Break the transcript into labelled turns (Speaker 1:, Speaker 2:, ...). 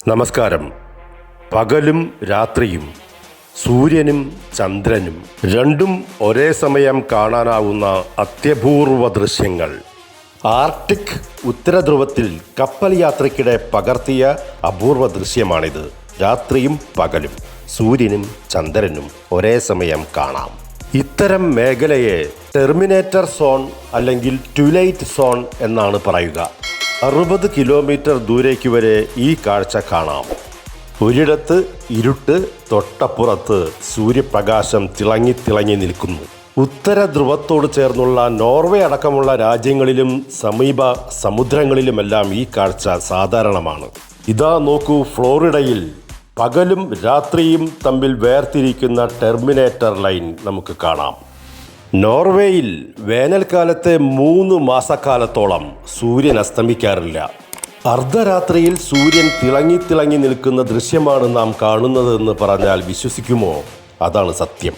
Speaker 1: നമസ്കാരം. പകലും രാത്രിയും സൂര്യനും ചന്ദ്രനും രണ്ടും ഒരേ സമയം കാണാനാവുന്ന അത്യപൂർവ ദൃശ്യങ്ങൾ ആർട്ടിക് ഉത്തരധ്രുവത്തിൽ കപ്പൽ യാത്രയ്ക്കിടെ പകർത്തിയ അപൂർവ ദൃശ്യമാണിത്. രാത്രിയും പകലും സൂര്യനും ചന്ദ്രനും ഒരേ സമയം കാണാം. ഇത്തരം മേഖലയെ ടെർമിനേറ്റർ സോൺ അല്ലെങ്കിൽ ട്വിലൈറ്റ് സോൺ എന്നാണ് പറയുക. 60 കിലോമീറ്റർ ദൂരേക്ക് വരെ ഈ കാഴ്ച കാണാം. ഒരിടത്ത് ഇരുട്ട്, തൊട്ടപ്പുറത്ത് സൂര്യപ്രകാശം തിളങ്ങി നിൽക്കുന്നു. ഉത്തര ധ്രുവത്തോട് ചേർന്നുള്ള നോർവേ അടക്കമുള്ള രാജ്യങ്ങളിലും സമീപ സമുദ്രങ്ങളിലുമെല്ലാം ഈ കാഴ്ച സാധാരണമാണ്. ഇതാ നോക്കൂ, ഫ്ലോറിഡയിൽ പകലും രാത്രിയും തമ്മിൽ വേർതിരിക്കുന്ന ടെർമിനേറ്റർ ലൈൻ നമുക്ക് കാണാം. നോർവേയിൽ വേനൽക്കാലത്തെ 3 മാസക്കാലത്തോളം സൂര്യൻ അസ്തമിക്കാറില്ല. അർദ്ധരാത്രിയിൽ സൂര്യൻ തിളങ്ങി നിൽക്കുന്ന ദൃശ്യമാണ് നാം കാണുന്നതെന്ന് പറഞ്ഞാൽ വിശ്വസിക്കുമോ? അതാണ് സത്യം.